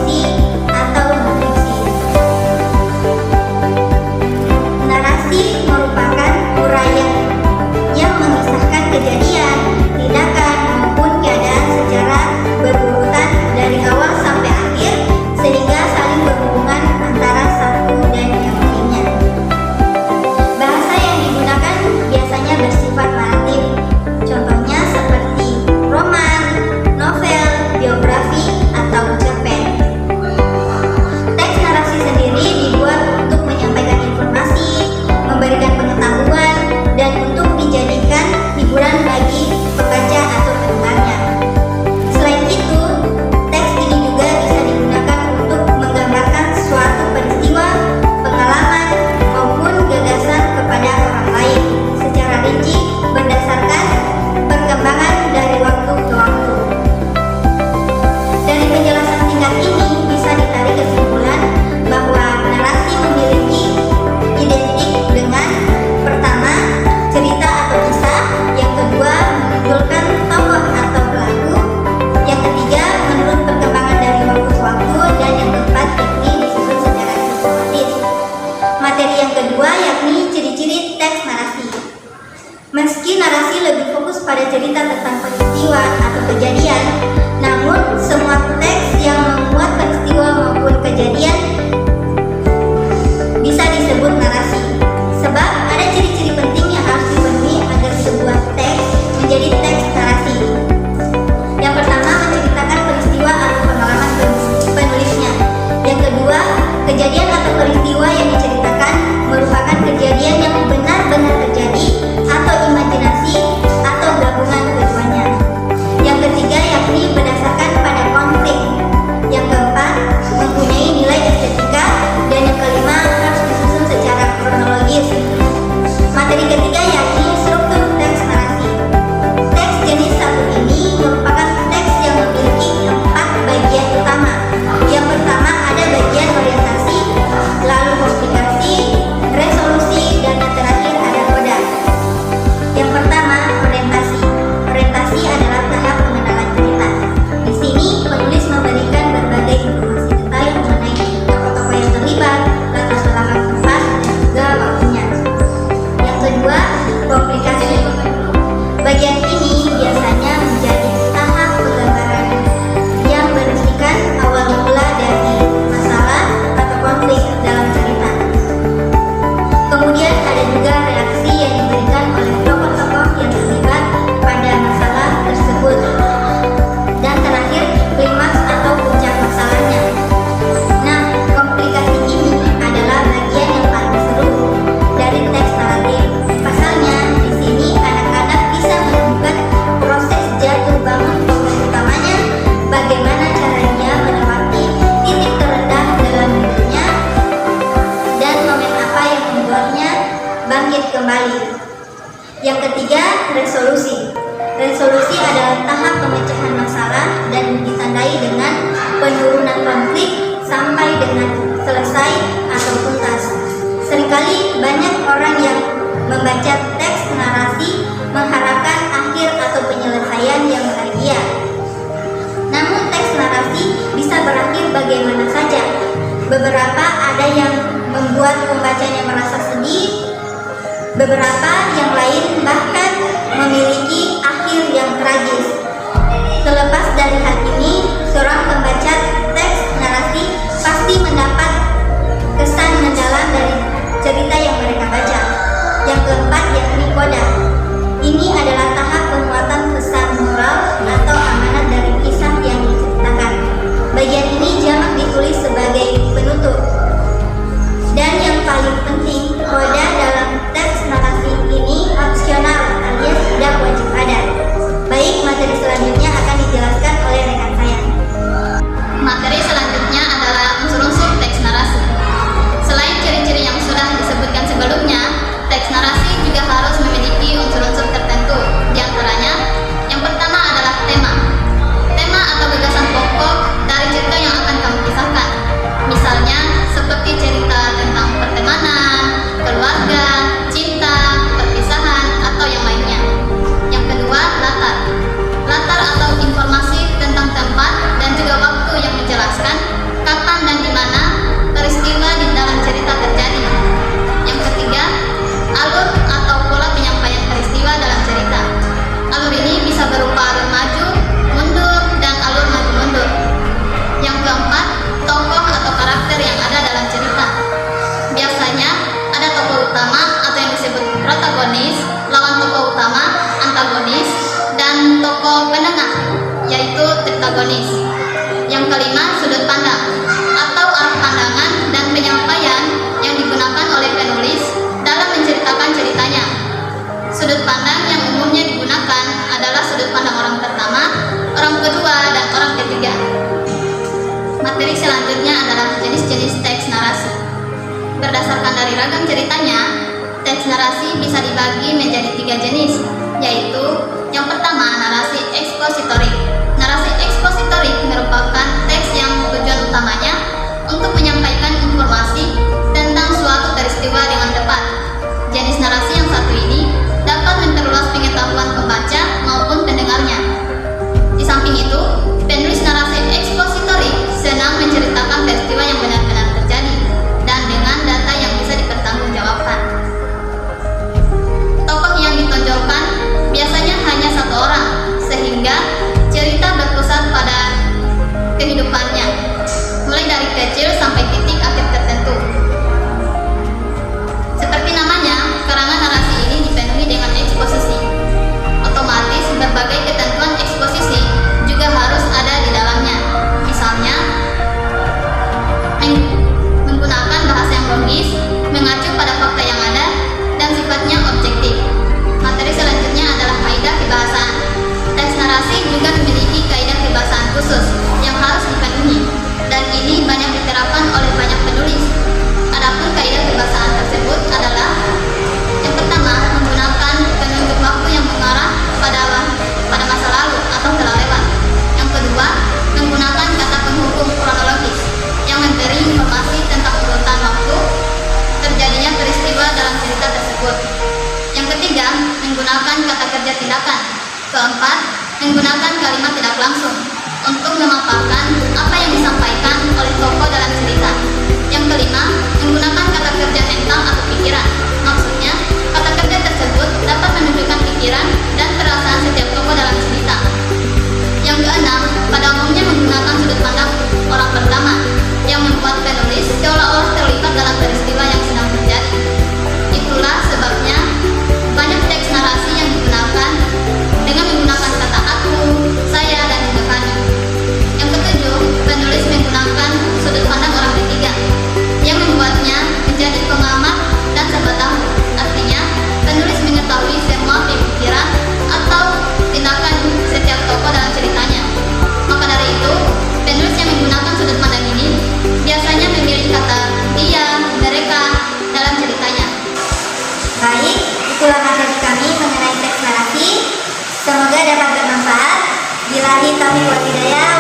komposisi atau matriksi. Narasi merupakan uraian yang mengisahkan kejadian, tindakan, maupun keadaan secara berurutan dari awal sampai akhir sehingga saling berhubungan antara satu dan yang lainnya. Bahasa yang digunakan biasanya bersifat naratif, contohnya seperti roman, novel, biografi, atau cerpen. Teks narasi sendiri dibuat untuk menyampaikan informasi, memberikan pengetahuan, dan untuk dijadikan hiburan bagi pembaca atau pendengarnya. Selain itu, teks ini juga bisa digunakan untuk menggambarkan suatu peristiwa, pengalaman, maupun gagasan kepada orang lain secara rinci berdasarkan perkembangan dari waktu ke waktu. Dari penjelasan singkat ini bisa ditarik kesimpulan bahwa narasi memiliki identik dengan pertama, cerita atau kisah, yang kedua, menunjukkan tokoh atau pelaku, yang ketiga, menurut perkembangan dari waktu ke waktu, dan yang keempat yakni disusun secara sistematis. Materi yang kedua yakni ciri-ciri teks narasi. Meski narasi lebih fokus pada cerita tentang peristiwa atau kejadian, namun semua teks yang memuat peristiwa maupun kejadian bisa disebut narasi. Sebab ada ciri-ciri penting yang harus dipenuhi agar sebuah teks menjadi teks narasi. Yang pertama, menceritakan peristiwa atau pengalaman penulisnya. Yang kedua, kejadian atau peristiwa yang diceritakan merupakan kejadian yang benar-benar terjadi atau imajinasi atau gabungan keduanya. Yang ketiga yakni berdasarkan pada konflik. Yang keempat, mempunyai nilai estetika, dan yang kelima harus disusun secara kronologis. Materi ketiga yakni struktur teks narasi. Teks jenis satu ini merupakan teks yang memiliki 4 bagian utama. Yang pertama ada bagian orientasi, lalu komplikasi, resolusi, dan yang terakhir ada koda. Yang pertama, orientasi. Orientasi adalah tahap pengenalan cerita. Di sini penulis memberikan berbagai informasi detail mengenai tokoh-tokoh yang terlibat, latar belakang tempat, dan juga waktunya. Yang kedua, komplikasi. Bagian ini biasanya menjadi tahap penggambaran yang berisikan awal mula dari masalah atau konflik dalam cerita. Kemudian ada juga reaksi yang diberikan oleh tokoh-tokoh yang terlibat pada masalah tersebut. Dan terakhir, klimaks atau puncak masalahnya. Nah, komplikasi ini adalah bagian yang paling seru dari teks naratif. Pasalnya, di sini anak-anak bisa menemukan proses jatuh bangun tokoh utamanya, bagaimana caranya melewati titik terendah dalam hidupnya, dan momen apa yang membuatnya bangkit kembali. Yang ketiga, resolusi. Resolusi adalah tahap pemecahan masalah dan ditandai dengan penurunan konflik sampai dengan selesai atau tuntas. Seringkali banyak orang yang membaca teks narasi mengharapkan akhir atau penyelesaian yang bahagia. Namun teks narasi bisa berakhir bagaimana saja. Beberapa ada yang membuat pembacanya merasa sedih, beberapa yang lain bahkan memiliki akhir yang tragis. Terlepas dari hal ini, seorang pembaca teks narasi pasti mendapat kesan mendalam dari cerita yang mereka baca. Yang keempat yakni koda. Ini adalah tahap penguatan pesan moral atau amanat dari kisah yang diceritakan. Bagian ini jamak ditulis sebagai penutup. Dan yang paling penting, koda dalam teks narasi ini opsional alias tidak wajib ada. Baik materi kelima, sudut pandang atau arah pandangan dan penyampaian yang digunakan oleh penulis dalam menceritakan ceritanya. Sudut pandang yang umumnya digunakan adalah sudut pandang orang pertama, orang kedua, dan orang ketiga. Materi selanjutnya adalah jenis-jenis teks narasi. Berdasarkan dari ragam ceritanya, teks narasi bisa dibagi menjadi 3 jenis, yaitu yang pertama, narasi ekspositorik. Narasi ekspositorik merupakan teks yang tujuan utamanya untuk menyampaikan informasi tentang suatu peristiwa dengan tepat. Jenis narasi yang satu ini dapat memperluas pengetahuan pembaca maupun pendengarnya. Di samping itu, penulis narasi ekspositorik senang menceritakan peristiwa yang benar-benar terjadi dan dengan data yang bisa dipertanggungjawabkan. Tokoh yang ditonjolkan biasanya hanya satu orang, sehingga cerita berpusat pada kehidupannya, mulai dari kecil sampai titik akhir tertentu. Seperti namanya, karangan narasi ini dipenuhi dengan eksposisi. Otomatis berbagai ketentuan eksposisi juga harus ada di dalamnya. Misalnya, menggunakan bahasa yang logis, mengacu pada fakta yang ada, dan sifatnya objektif. Materi selanjutnya adalah kaidah kebahasaan. Teks narasi juga memiliki kaidah kebahasaan khusus yang harus dipenuhi, dan ini banyak diterapkan oleh banyak penulis. Adapun kaidah kebahasaan tersebut adalah: yang pertama, menggunakan penunjuk waktu yang mengarah pada masa lalu atau telah lewat. Yang kedua, menggunakan kata penghubung kronologis yang memberi informasi tentang urutan waktu terjadinya peristiwa dalam cerita tersebut. Yang ketiga, menggunakan kata kerja tindakan. Keempat, menggunakan kalimat tidak langsung untuk memaparkan apa yang disampaikan oleh tokoh dalam cerita. Yang kelima, menggunakan kata kerja mental atau pikiran. Maksudnya, kata kerja tersebut dapat menunjukkan pikiran dan perasaan setiap tokoh dalam cerita. Yang keenam, pada umumnya menggunakan sudut pandang orang pertama yang membuat penulis seolah-olah terlibat dalam peristiwa yang sedang terjadi. Itulah sebabnya banyak teks narasi yang digunakan dengan menggunakan kata aku, saya, dan juga kami. Yang ketujuh, penulis menggunakan sudut pandang orang ketiga yang membuatnya menjadi pengamat dan serba tahu. Artinya, penulis mengetahui semua pikiran atau tindakan setiap tokoh dalam ceritanya. Maka dari itu, penulis yang menggunakan sudut pandang ini biasanya memilih kata dia, mereka dalam ceritanya. Baik, itulah materi kami mengenai teks narasi. Semoga dapat bermanfaat. Billahi taufiq wal hidayah.